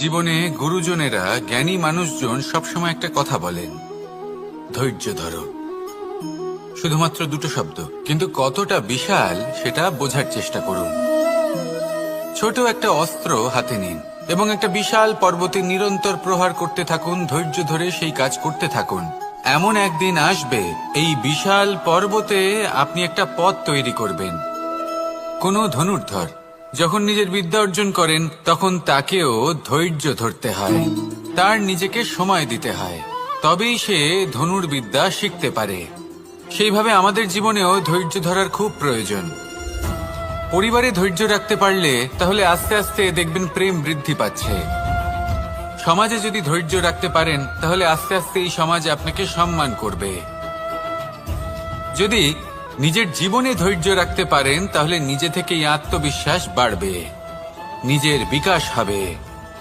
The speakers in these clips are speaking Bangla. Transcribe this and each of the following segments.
জীবনে গুরুজনেরা, জ্ঞানী মানুষজন সবসময় একটা কথা বলেন, ধৈর্য ধরো। শুধুমাত্র দুটো শব্দ, কিন্তু কতটা বিশাল সেটা বোঝার চেষ্টা করুন। ছোট একটা অস্ত্র হাতে নিন এবং একটা বিশাল পর্বতে নিরন্তর প্রহার করতে থাকুন। ধৈর্য ধরে সেই কাজ করতে থাকুন। এমন একদিন আসবে, এই বিশাল পর্বতে আপনি একটা পথ তৈরি করবেন। কোনো ধনুর্ধর যখন নিজের বিদ্যা অর্জন করেন, তখন তাকেও ধৈর্য ধরতে হয়, তার নিজেকে সময় দিতে হয়, তবেই সে ধনুর্বিদ্যা শিখতে পারে। সেইভাবে আমাদের জীবনেও ধৈর্য ধরার খুব প্রয়োজন। পরিবারে ধৈর্য রাখতে পারলে তাহলে আস্তে আস্তে দেখবেন প্রেম বৃদ্ধি পাচ্ছে। সমাজে যদি ধৈর্য রাখতে পারেন, তাহলে আস্তে আস্তে এই সমাজ আপনাকে সম্মান করবে। যদি নিজের জীবনে ধৈর্য রাখতে পারেন, তাহলে নিজে থেকেই আত্মবিশ্বাস বাড়বে, নিজের বিকাশ হবে।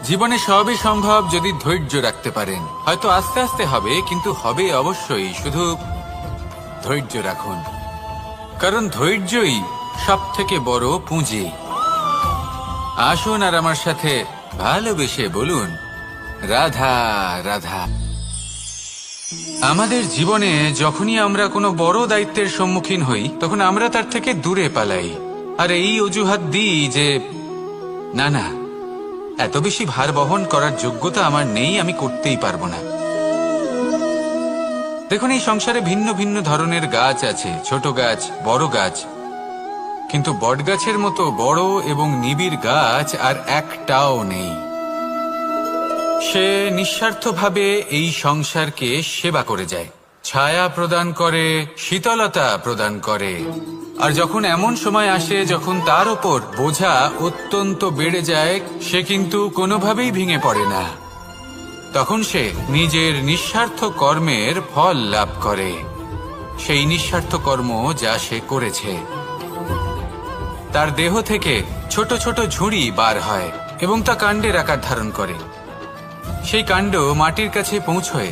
জীবনে সবই সম্ভব যদি ধৈর্য রাখতে পারেন। হয়তো আস্তে আস্তে হবে, কিন্তু হবে অবশ্যই। শুধু ধৈর্য রাখুন, কারণ ধৈর্যই সব থেকে বড় পুঁজি। আসুন আর আমার সাথে ভালোবেসে বলুন, রাধা রাধা। আমাদের জীবনে যখনই আমরা কোনো বড় দায়িত্বের সম্মুখীন হই, তখন আমরা তার থেকে দূরে পালাই, আর এই অজুহাত দিই যে না না, এত বেশি ভার বহন করার যোগ্যতা আমার নেই, আমি করতেই পারবো না। দেখুন, এই সংসারে ভিন্ন ভিন্ন ধরনের গাছ আছে, ছোট গাছ, বড় গাছ, কিন্তু বটগাছের মতো বড় এবং নিবিড় গাছ আর একটাও নেই। সে নিঃস্বার্থভাবে এই সংসারকে সেবা করে যায়, ছায়া প্রদান করে, শীতলতা প্রদান করে। আর যখন এমন সময় আসে যখন তার ওপর বোঝা অত্যন্ত বেড়ে যায়, সে কিন্তু কোনোভাবেই ভেঙে পড়ে না। তখন সে নিজের নিঃস্বার্থ কর্মের ফল লাভ করে, সেই নিঃস্বার্থ কর্ম যা সে করেছে। তার দেহ থেকে ছোট ছোট ঝুড়ি বার হয় এবং তা কাণ্ডের আকার ধারণ করে। সেই কাণ্ড মাটির কাছে পৌঁছয়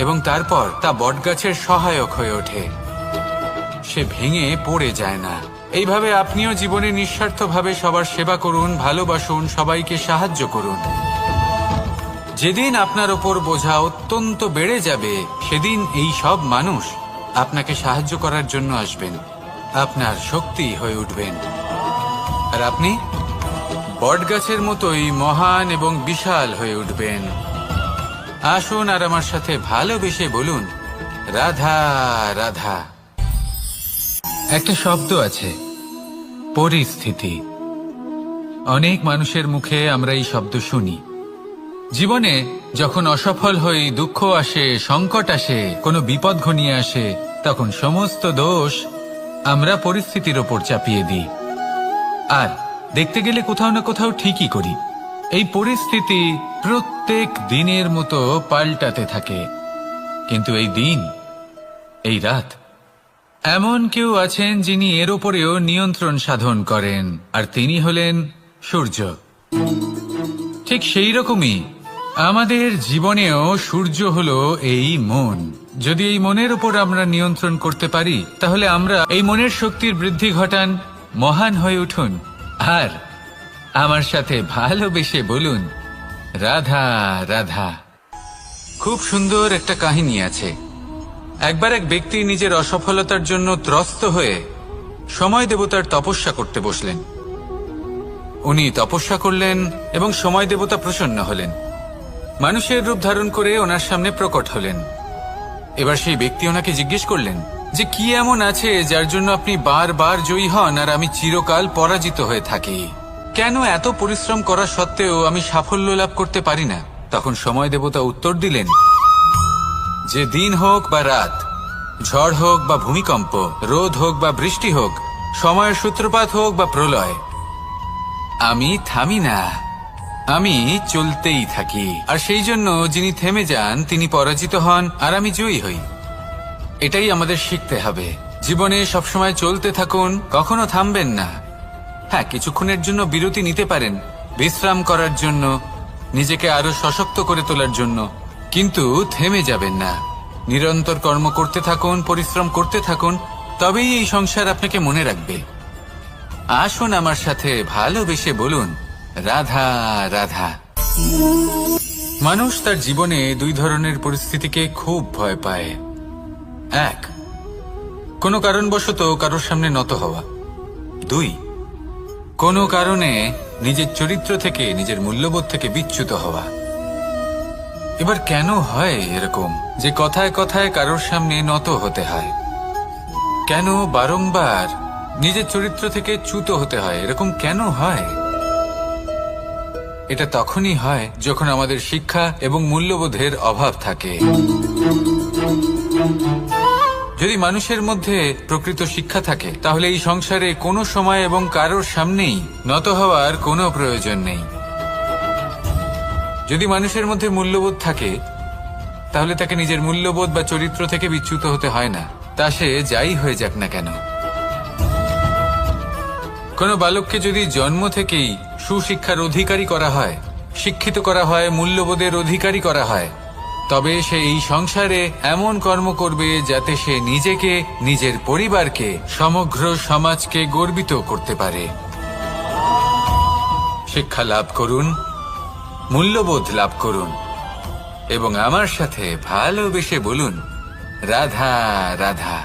এবং তারপর তা বটগাছের সহায়ক হয়ে ওঠে। সে ভেঙে পড়ে যায় না। এইভাবে আপনিও জীবনে নিঃস্বার্থভাবে সবার সেবা করুন, ভালোবাসুন, সবাইকে সাহায্য করুন। যেদিন আপনার ওপর বোঝা অত্যন্ত বেড়ে যাবে, সেদিন এই সব মানুষ আপনাকে সাহায্য করার জন্য আসবেন, আপনার শক্তি হয়ে উঠবেন, আর আপনি বটগাছের মতোই মহান এবং বিশাল হয়ে উঠবেন। আসুন আর আমার সাথে ভালোবেসে বলুন, রাধা রাধা। একটা শব্দ আছে, পরিস্থিতি। অনেক মানুষের মুখে আমরা এই শব্দ শুনি। জীবনে যখন অসফল হই, দুঃখ আসে, সংকট আসে, কোনো বিপদ ঘনিয়ে আসে, তখন সমস্ত দোষ আমরা পরিস্থিতির ওপর চাপিয়ে দিই। আর দেখতে গেলে কোথাও না কোথাও ঠিকই করি। এই পরিস্থিতি প্রত্যেক দিনের মতো পাল্টাতে থাকে, কিন্তু এই দিন, এই রাত, এমন কেউ আছেন যিনি এর উপরেও নিয়ন্ত্রণ সাধন করেন, আর তিনি হলেন সূর্য। ঠিক সেই রকমই আমাদের জীবনেও সূর্য হলো এই মন। যদি এই মনের উপর আমরা নিয়ন্ত্রণ করতে পারি, তাহলে আমরা এই মনের শক্তির বৃদ্ধি ঘটান, মহান হয়ে উঠুন, আর আমার সাথে ভালোবেসে বলুন, রাধা রাধা। খুব সুন্দর একটা কাহিনী আছে। একবার এক ব্যক্তি নিজের অসফলতার জন্য ত্রস্ত হয়ে সময় দেবতার তপস্যা করতে বসলেন। উনি তপস্যা করলেন এবং সময় দেবতা প্রসন্ন হলেন, মানুষের রূপ ধারণ করে ওনার সামনে প্রকট হলেন। এবার সেই ব্যক্তি ওনাকে জিজ্ঞেস করলেন যে কি এমন আছে যার জন্য আপনি বারবার জয়ী হন আর আমি চিরকাল পরাজিত হয়ে থাকি? কেন এত পরিশ্রম করা সত্ত্বেও আমি সাফল্য লাভ করতে পারি না? তখন সময় দেবতা উত্তর দিলেন যে দিন হোক বা রাত, ঝড় হোক বা ভূমিকম্প, রোদ হোক বা বৃষ্টি হোক, সময়ের সূত্রপাত হোক বা প্রলয়, আমি থামি না, আমি চলতেই থাকি। আর সেই জন্য যিনি থেমে যান তিনি পরাজিত হন আর আমি জয়ী হই। এটাই আমাদের শিখতে হবে। জীবনে সবসময় চলতে থাকুন, কখনো থামবেন না। হ্যাঁ, কিছুক্ষণের জন্য বিরতি নিতে পারেন, বিশ্রাম করার জন্য, নিজেকে আরো সশক্ত করে তোলার জন্য, কিন্তু থেমে যাবেন না। নিরন্তর কর্ম করতে থাকুন, পরিশ্রম করতে থাকুন, তবেই এই সংসার আপনাকে মনে রাখবে। আসুন আমার সাথে ভালোবেসে বলুন, রাধা রাধা। মানুষ তার জীবনে দুই ধরনের পরিস্থিতিকে খুব ভয় পায়। এক, কোনো কারণবশত কারোর সামনে নত হওয়া। দুই, কোনো কারণে নিজের চরিত্র থেকে, নিজের মূল্যবোধ থেকে বিচ্যুত হওয়া। এবার কেন হয় এরকম যে কথায় কথায় কারোর সামনে নত হতে হয়? কেন বারংবার নিজের চরিত্র থেকে চ্যুত হতে হয়? এরকম কেন হয়? এটা তখনই হয় যখন আমাদের শিক্ষা এবং মূল্যবোধের অভাব থাকে। যদি মানুষের মধ্যে প্রকৃত শিক্ষা থাকে, তাহলে এই সংসারে কোনো সময় এবং কারোর সামনেই নত হওয়ার কোনো প্রয়োজন নেই। যদি মানুষের মধ্যে মূল্যবোধ থাকে, তাহলে তাকে নিজের মূল্যবোধ বা চরিত্র থেকে বিচ্যুত হতে হয় না, তা সে যাই হয়ে যাক না কেন। কোনো বালককে যদি জন্ম থেকেই সুশিক্ষার অধিকারী করা হয়, শিক্ষিত করা হয়, মূল্যবোধের অধিকারী করা হয়, তবে সে এই সংসারে এমন কর্ম করবে যাতে সে নিজেকে, নিজের পরিবারকে, সমগ্র সমাজকে গর্বিত করতে পারে। শিক্ষা লাভ করুন, মূল্যবোধ লাভ করুন এবং আমার সাথে ভালোবেসে বলুন, রাধা রাধা।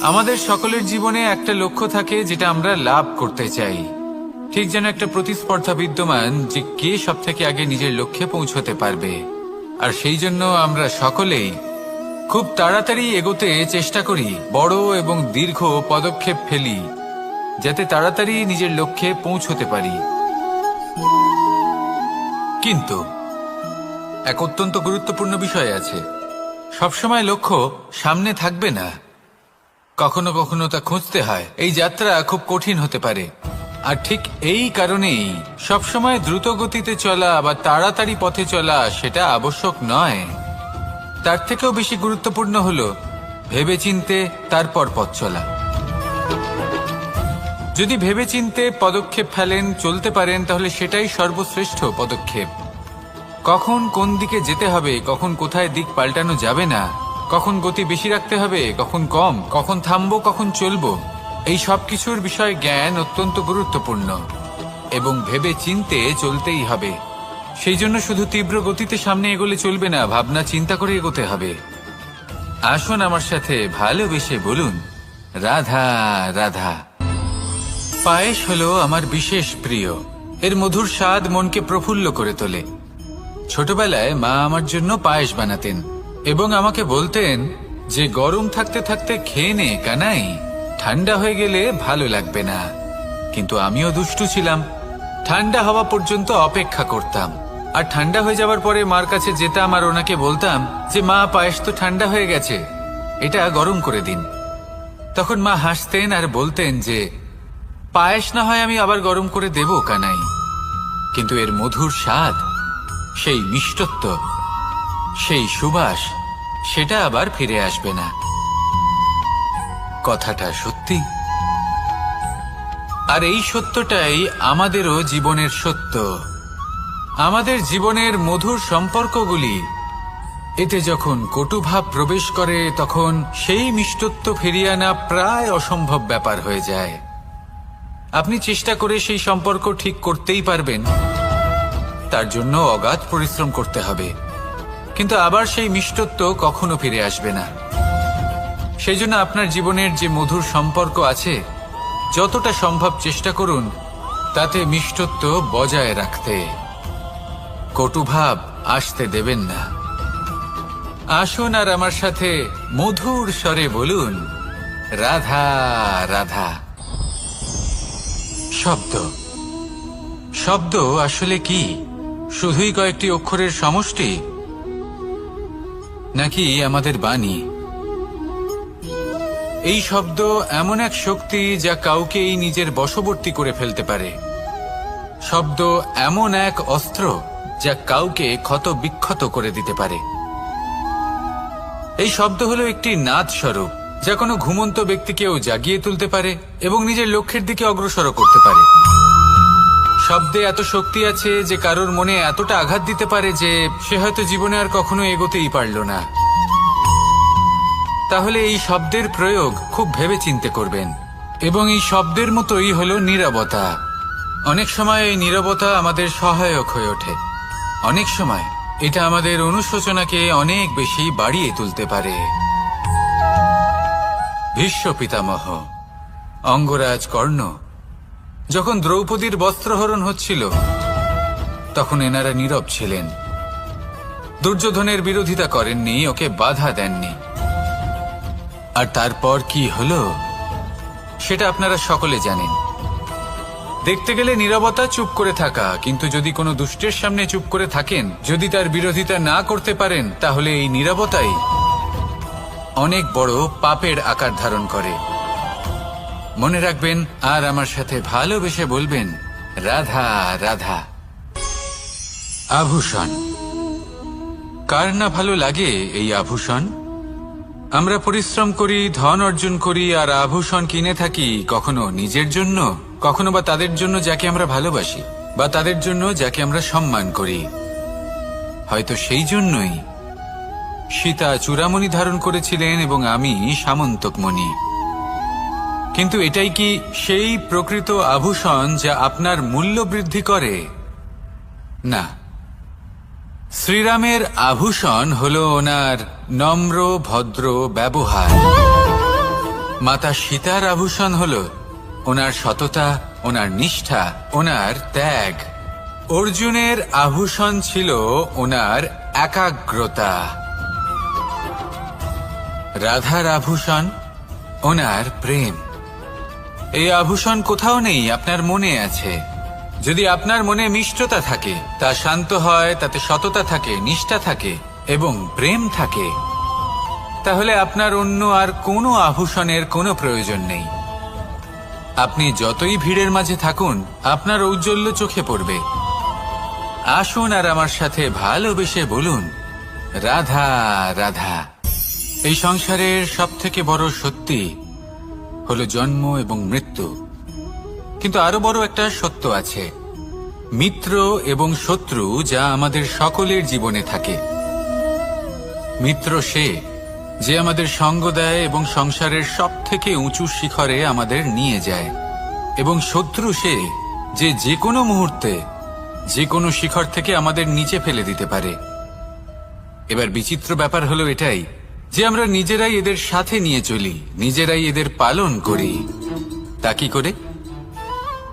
আমাদের সকলের জীবনে একটা লক্ষ্য থাকে যেটা আমরা লাভ করতে চাই। ঠিক যেন একটা প্রতিস্পর্ধা বিদ্যমান যে কে সব থেকে আগে নিজের লক্ষ্যে পৌঁছতে পারবে। আর সেই জন্য আমরা সকলেই খুব তাড়াতাড়ি এগোতে চেষ্টা করি, বড় এবং দীর্ঘ পদক্ষেপ ফেলি যাতে তাড়াতাড়ি নিজের লক্ষ্যে পৌঁছতে পারি। কিন্তু এক অত্যন্ত গুরুত্বপূর্ণ বিষয় আছে, সবসময় লক্ষ্য সামনে থাকবে না, কখনো কখনো তা খুঁজতে হয়। এই যাত্রা খুব কঠিন হতে পারে। আর ঠিক এই কারণেই সবসময় দ্রুত গতিতে চলা বা তাড়াতাড়ি পথে চলা সেটা আবশ্যক নয়। তার থেকেও বেশি গুরুত্বপূর্ণ হলো ভেবেচিন্তে তারপর পথ চলা। যদি ভেবেচিন্তে পদক্ষেপ ফেলেন, চলতে পারেন, তাহলে সেটাই সর্বশ্রেষ্ঠ পদক্ষেপ। কখন কোন দিকে যেতে হবে, কখন কোথায় দিক পাল্টানো যাবে না, কখন গতি বেশি রাখতে হবে, কখন কম, কখন থামবো, কখন চলবো, এই সব কিছুর বিষয়ে জ্ঞান অত্যন্ত গুরুত্বপূর্ণ এবং ভেবে চিন্তে চলতেই হবে। সেই জন্য শুধু তীব্র গতিতে সামনে এগোলে চলবে না, ভাবনা চিন্তা করে এগোতে হবে। আসুন আমার সাথে ভালোবেসে বলুন, রাধা রাধা। পায়েস হলো আমার বিশেষ প্রিয়। এর মধুর স্বাদ মনকে প্রফুল্ল করে তোলে। ছোটবেলায় মা আমার জন্য পায়েস বানাতেন এবং আমাকে বলতেন যে গরম থাকতে থাকতে খেয়ে নে কানাই, ঠান্ডা হয়ে গেলে ভালো লাগবে না। কিন্তু আমিও দুষ্টু ছিলাম, ঠান্ডা হওয়া পর্যন্ত অপেক্ষা করতাম। আর ঠান্ডা হয়ে যাবার পরে মার কাছে যেতাম আর ওনাকে বলতাম যে মা, পায়েস তো ঠান্ডা হয়ে গেছে, এটা গরম করে দিন। তখন মা হাসতেন আর বলতেন যে পায়েস না হয় আমি আবার গরম করে দেব কানাই, কিন্তু এর মধুর স্বাদ, সেই মিষ্টত্ব, সেই সুবাস, সেটা আবার ফিরে আসবে না। কথাটা সত্যি। আর এই সত্যটাই আমাদেরও জীবনের সত্য। আমাদের জীবনের মধুর সম্পর্কগুলি, এতে যখন কটুভাব প্রবেশ করে তখন সেই মিষ্টত্ব ফিরিয়ে আনা প্রায় অসম্ভব ব্যাপার হয়ে যায়। আপনি চেষ্টা করে সেই সম্পর্ক ঠিক করতেই পারবেন, তার জন্য অগাধ পরিশ্রম করতে হবে, কিন্তু আবার সেই মিষ্টত্ব কখনো ফিরে আসবে না। সেই জন্য আপনার জীবনের যে মধুর সম্পর্ক আছে, যতটা সম্ভব চেষ্টা করুন তাতে মিষ্টত্ব বজায় রাখতে। কটুভাব আসতে দেবেন না। আসুন আর আমার সাথে মধুর স্বরে বলুন, রাধা রাধা। শব্দ, শব্দ আসলে কি? শুধুই কয়েকটি অক্ষরের সমষ্টি, নাকি আমাদের বাণী? এই শব্দ এমন এক শক্তি যা কাউকেই নিজের বশবর্তী করে ফেলতে পারে। শব্দ এমন এক অস্ত্র যা কাউকে ক্ষত বিক্ষত করে দিতে পারে। এই শব্দ হলো একটি নাদ স্বরূপ যা কোনো ঘুমন্ত ব্যক্তিকেও জাগিয়ে তুলতে পারে এবং নিজের লক্ষ্যের দিকে অগ্রসর করতে পারে। শব্দে এত শক্তি আছে যে কারোর মনে এতটা আঘাত দিতে পারে যে সে হয়তো জীবনে আর কখনো এগোতেই পারল না। তাহলে এই শব্দের প্রয়োগ খুব ভেবে চিন্তে করবেন। এবং এই শব্দের মতোই হলো নীরবতা। অনেক সময় এই নীরবতা আমাদের সহায়ক হয়ে ওঠে। অনেক সময় এটা আমাদের অনুশোচনাকে অনেক বেশি বাড়িয়ে তুলতে পারে। ভীষ্ম পিতামহ, অঙ্গরাজ কর্ণ যখন দ্রৌপদীর বস্ত্রহরণ হচ্ছিল তখন এনারা নীরব ছিলেন। দুর্যোধনের বিরোধিতা করেননি, ওকে বাধা দেননি। আর তারপর কি হলো সেটা আপনারা সকলে জানেন। দেখতে গেলে নীরবতা চুপ করে থাকা, কিন্তু যদি কোনো দুষ্টের সামনে চুপ করে থাকেন, যদি তার বিরোধিতা না করতে পারেন, তাহলে এই নীরবতাই অনেক বড় পাপের আকার ধারণ করে। মনে রাখবেন আর আমার সাথে ভালোবেসে বলবেন, রাধা রাধা। আভূষণ, কার না ভালো লাগে এই আভূষণ? আমরা পরিশ্রম করি, ধন অর্জন করি আর আভূষণ কিনে থাকি, কখনো নিজের জন্য, কখনো বা তাদের জন্য যাকে আমরা ভালোবাসি, বা তাদের জন্য যাকে আমরা সম্মান করি। হয়তো সেই জন্যই সীতা চূড়ামণি ধারণ করেছিলেন এবং আমি সামন্তকমণি। কিন্তু এটাই কি সেই প্রকৃত আভূষণ যা আপনার মূল্য বৃদ্ধি করে? না। শ্রীরামের আভূষণ হলো ওনার নম্র ভদ্র ব্যবহার। মাতা সীতার আভূষণ হলো ওনার সততা, ওনার নিষ্ঠা, ওনার ত্যাগ। অর্জুনের আভূষণ ছিল ওনার একাগ্রতা। রাধার আভূষণ ওনার প্রেম। এই আভূষণ কোথাও নেই, আপনার মনে আছে। যদি আপনার মনে মিষ্টতা থাকে, তা শান্ত হয়, তাতে সততা থাকে, নিষ্ঠা থাকে এবং প্রেম থাকে, তাহলে আপনার অন্য আর কোনো আভূষণের কোনো প্রয়োজন নেই। আপনি যতই ভিড়ের মাঝে থাকুন, আপনার ঔজ্জ্বল্য চোখে পড়বে। আসুন আর আমার সাথে ভালোবেসে বলুন, রাধা রাধা। এই সংসারের সবথেকে বড় সত্যি হলো জন্ম এবং মৃত্যু, কিন্তু আরো বড় একটা সত্য আছে, মিত্র এবং শত্রু, যা আমাদের সকলের জীবনে থাকে। মিত্র সে যে আমাদের সঙ্গ দেয় এবং সংসারের সবথেকে উঁচু শিখরে আমাদের নিয়ে যায়, এবং শত্রু সে যে যে কোনো মুহূর্তে যে কোনো শিখর থেকে আমাদের নিচে ফেলে দিতে পারে। এবার বিচিত্র ব্যাপার হলো এটাই যে আমরা নিজেরাই এদের সাথে নিয়ে চলি, নিজেরাই এদের পালন করি। তা কি করে?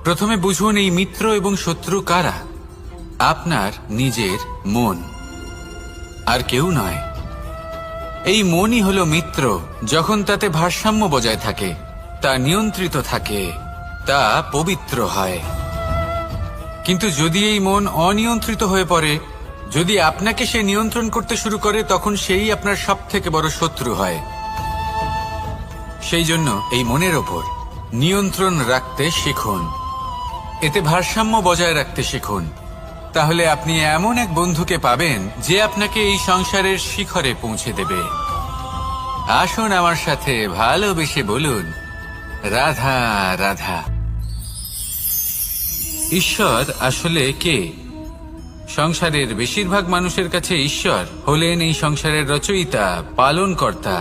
প্রথমে বুঝুন এই মিত্র এবং শত্রু কারা। আপনার নিজের মন, আর কেউ নয়। এই মনই হলো মিত্র যখন তাতে ভারসাম্য বজায় থাকে, তা নিয়ন্ত্রিত থাকে, তা পবিত্র হয়। কিন্তু যদি এই মন অনিয়ন্ত্রিত হয়ে পড়ে, যদি আপনাকে সে নিয়ন্ত্রণ করতে শুরু করে, তখন সেই আপনার সবথেকে বড় শত্রু হয়। সেই জন্য এই মনের ওপর নিয়ন্ত্রণ রাখতে শিখুন, এতে ভারসাম্য বজায় রাখতে শিখুন। তাহলে আপনি এমন এক বন্ধুকে পাবেন যে আপনাকে এই সংসারের শিখরে পৌঁছে দেবে। আসুন আমার সাথে ভালোবেসে বলুন, রাধা রাধা। ঈশ্বর আসলে কে? সংসারের বেশিরভাগ মানুষের কাছে ঈশ্বর হলেন এই সংসারের রচয়িতা, পালনকর্তা।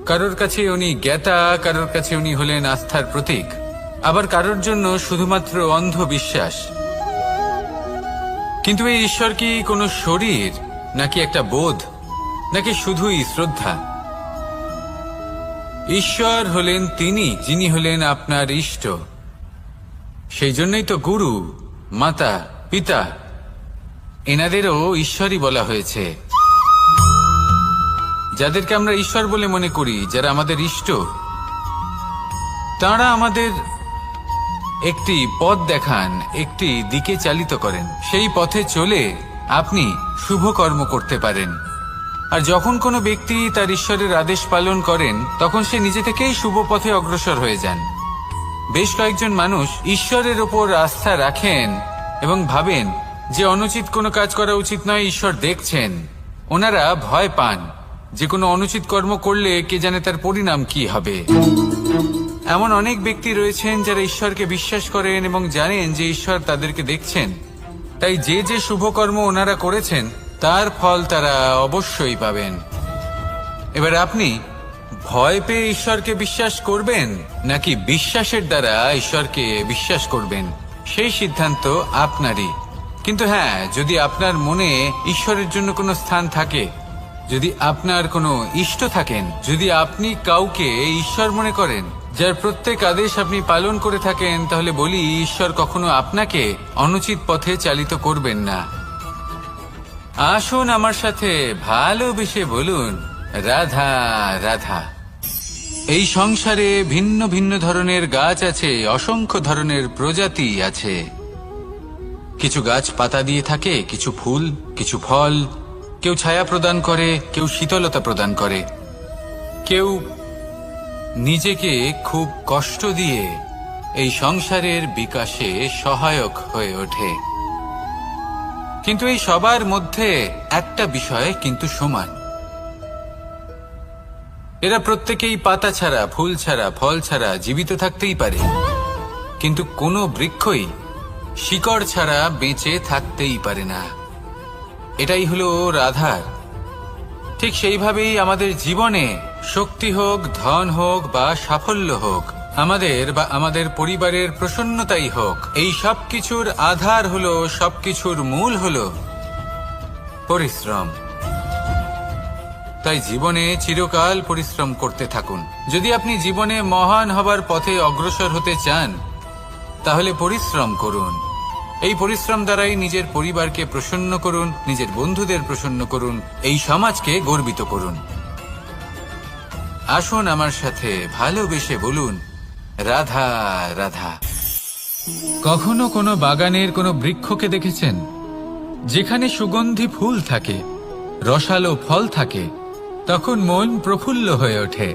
কারোর কাছে উনি জ্ঞাতা, কারোর কাছে উনি হলেন আস্থার প্রতীক, আবার কারোর জন্য শুধুমাত্র অন্ধ বিশ্বাস। কিন্তু এই ঈশ্বর কি কোনো শরীর, নাকি একটা বোধ, নাকি শুধুই শ্রদ্ধা? ঈশ্বর হলেন তিনি যিনি হলেন আপনার ইষ্ট। সেই জন্যই তো গুরু, মাতা, পিতা এনাদেরও ঈশ্বরই বলা হয়েছে। যাদেরকে আমরা ঈশ্বর বলে মনে করি, যারা আমাদের ইষ্ট, তাঁরা আমাদের একটি পথ দেখান, একটি দিকে চালিত করেন। সেই পথে চলে আপনি শুভ কর্ম করতে পারেন। আর যখন কোনো ব্যক্তি তার ঈশ্বরের আদেশ পালন করেন, তখন সে নিজে থেকেই শুভ পথে অগ্রসর হয়ে যান। বেশ কয়েকজন মানুষ ঈশ্বরের ওপর আস্থা রাখেন এবং ভাবেন যে অনুচিত কোনো কাজ করা উচিত নয়, ঈশ্বর দেখছেন। ওনারা ভয় পান যে কোনো অনুচিত কর্ম করলে কে জানে তার পরিণাম কি হবে। এমন অনেক ব্যক্তি রয়েছেন যারা ঈশ্বরকে বিশ্বাস করেন এবং জানেন যে ঈশ্বর তাদেরকে দেখছেন, তাই যে যে শুভ কর্ম ওনারা করেছেন তার ফল তারা অবশ্যই পাবেন। এবার আপনি ভয় পেয়ে ঈশ্বরকে বিশ্বাস করবেন, নাকি বিশ্বাসের দ্বারা ঈশ্বরকে বিশ্বাস করবেন? সেই সিদ্ধান্ত আপনারই। কিন্তু হ্যাঁ, যদি আপনার মনে ঈশ্বরের জন্য কোনো স্থান থাকে, যদি আপনার কোনো ইষ্ট থাকেন, যদি আপনি কাউকে ঈশ্বর মনে করেন, যার প্রত্যেক আদেশ আপনি পালন করে থাকেন, তাহলে বলি ঈশ্বর কখনো আপনাকে অনুচিত পথে চালিত করবেন না। আসুন আমার সাথে ভালোবেসে বলুন, রাধা রাধা। এই সংসারে ভিন্ন ভিন্ন ধরনের গাছ আছে, অসংখ্য ধরনের প্রজাতি আছে। কিছু গাছ পাতা দিয়ে থাকে, কিছু ফুল, কিছু ফল। কেউ ছায়া প্রদান করে, কেউ শীতলতা প্রদান করে, কেউ নিজেকে খুব কষ্ট দিয়ে এই সংসারের বিকাশে সহায়ক হয়ে ওঠে। কিন্তু এই সবার মধ্যে একটা বিষয় কিন্তু সমান, এরা প্রত্যেকেই পাতা ছাড়া, ফুল ছাড়া, ফল ছাড়া জীবিত থাকতেই পারে, কিন্তু কোনো বৃক্ষই শিকড় ছাড়া বেঁচে থাকতেই পারে না। এটাই হলো রাধার। ঠিক সেইভাবেই আমাদের জীবনে শক্তি হোক, ধন হোক বা সাফল্য হোক, আমাদের বা আমাদের পরিবারের প্রসন্নতাই হোক, এই সব কিছুর আধার হলো, সবকিছুর মূল হলো পরিশ্রম। তাই জীবনে চিরকাল পরিশ্রম করতে থাকুন। যদি আপনি জীবনে মহান হবার পথে অগ্রসর হতে চান, তাহলে পরিশ্রম করুন। এই পরিশ্রম দ্বারাই নিজের পরিবারকে প্রসন্ন করুন, নিজের বন্ধুদের প্রসন্ন করুন, এই সমাজকে গর্বিত করুন। আসুন আমার সাথে ভালোবেসে বলুন, রাধা রাধা। কখনো কোনো বাগানের কোনো বৃক্ষকে দেখেছেন যেখানে সুগন্ধি ফুল থাকে, রসালো ফল থাকে? তখন মন প্রফুল্ল হয়ে ওঠে,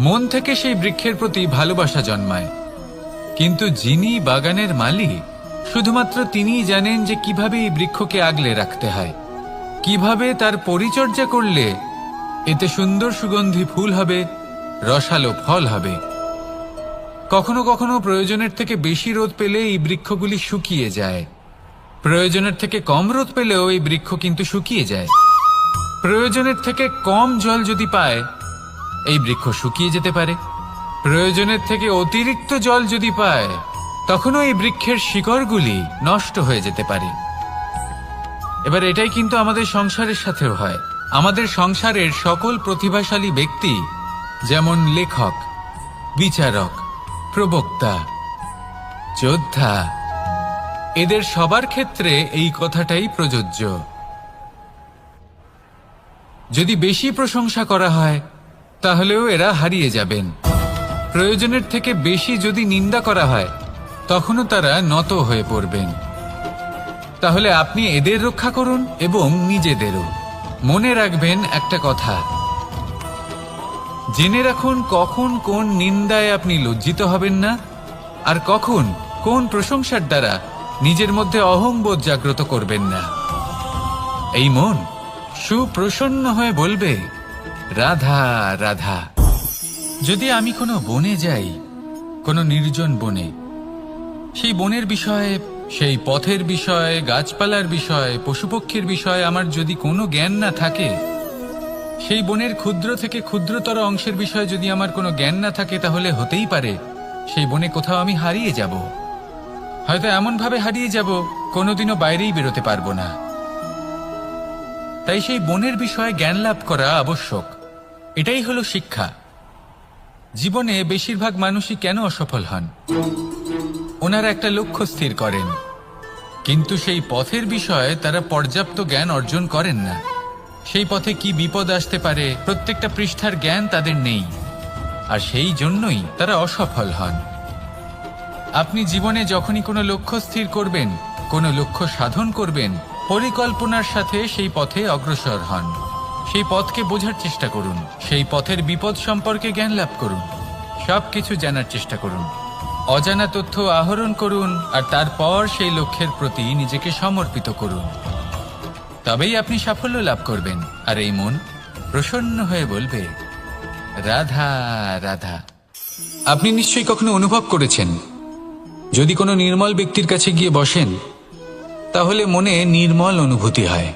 মন থেকে সেই বৃক্ষের প্রতি ভালোবাসা জন্মায়। কিন্তু যিনি বাগানের মালিক, শুধুমাত্র তিনিই জানেন যে কিভাবে এই বৃক্ষকে আগলে রাখতে হয়, কিভাবে তার পরিচর্যা করলে এতে সুন্দর সুগন্ধি ফুল হবে, রসালো ফল হবে। কখনো কখনো প্রয়োজনের থেকে বেশি রোদ পেলে এই বৃক্ষগুলি শুকিয়ে যায়, প্রয়োজনের থেকে কম রোদ পেলেও এই বৃক্ষ কিন্তু শুকিয়ে যায়। প্রয়োজনের থেকে কম জল যদি পায়, এই বৃক্ষ শুকিয়ে যেতে পারে। প্রয়োজনের থেকে অতিরিক্ত জল যদি পায়, তখনও এই বৃক্ষের শিকড়গুলি নষ্ট হয়ে যেতে পারে। এবার এটাই কিন্তু আমাদের সংসারের সাথেও হয়। আমাদের সংসারের সকল প্রতিভাশালী ব্যক্তি, যেমন লেখক, বিচারক, প্রবক্তা, যোদ্ধা, এদের সবার ক্ষেত্রে এই কথাটাই প্রযোজ্য। যদি বেশি প্রশংসা করা হয়, তাহলেও এরা হারিয়ে যাবেন। প্রয়োজনের থেকে বেশি যদি নিন্দা করা হয়, তখনও তারা নত হয়ে পড়বেন। তাহলে আপনি এদের রক্ষা করুন এবং নিজেদেরও। মনে রাখবেন একটা কথা, জেনে রাখুন কখন কোন নিন্দায় আপনি লজ্জিত হবেন না, আর কখন কোন প্রশংসার দ্বারা নিজের মধ্যে অহংবোধ জাগ্রত করবেন না। এই মন সুপ্রসন্ন হয়ে বলবে, রাধা রাধা। যদি আমি কোনো বনে যাই, কোনো নির্জন বনে, সেই বনের বিষয়ে, সেই পথের বিষয়ে, গাছপালার বিষয়ে, পশুপক্ষীর বিষয়ে আমার যদি কোনো জ্ঞান না থাকে, সেই বনের ক্ষুদ্র থেকে ক্ষুদ্রতর অংশের বিষয়ে যদি আমার কোনো জ্ঞান না থাকে, তাহলে হতেই পারে সেই বনে কোথাও আমি হারিয়ে যাব। হয়তো এমনভাবে হারিয়ে যাব, কোনোদিনও বাইরেই বেরোতে পারবো না। তাই সেই বনের বিষয়ে জ্ঞান লাভ করা আবশ্যক। এটাই হলো শিক্ষা। জীবনে বেশিরভাগ মানুষই কেন অসফল হন? ওনারা একটা লক্ষ্য স্থির করেন, কিন্তু সেই পথের বিষয়ে তারা পর্যাপ্ত জ্ঞান অর্জন করেন না। সেই পথে কি বিপদ আসতে পারে প্রত্যেকটা পৃষ্ঠার জ্ঞান তাদের নেই, আর সেই জন্যই তারা অসফল হন। আপনি জীবনে যখনই কোনো লক্ষ্য স্থির করবেন, কোনো লক্ষ্য সাধন করবেন, পরিকল্পনার সাথে সেই পথে অগ্রসর হন। সেই পথকে বোঝার চেষ্টা করুন, সেই পথের বিপদ সম্পর্কে জ্ঞান লাভ করুন, সবকিছু জানার চেষ্টা করুন, অজানা তথ্য আহরণ করুন, আর তারপর সেই লক্ষ্যের প্রতি নিজেকে সমর্পিত করুন। তবেই আপনি সাফল্য লাভ করবেন, আর এই মন প্রসন্ন হয়ে বলবে, রাধা রাধা। আপনি নিশ্চয়ই কখনো অনুভব করেছেন, যদি কোনো নির্মল ব্যক্তির কাছে গিয়ে বসেন, তাহলে মনে নির্মল অনুভূতি হয়,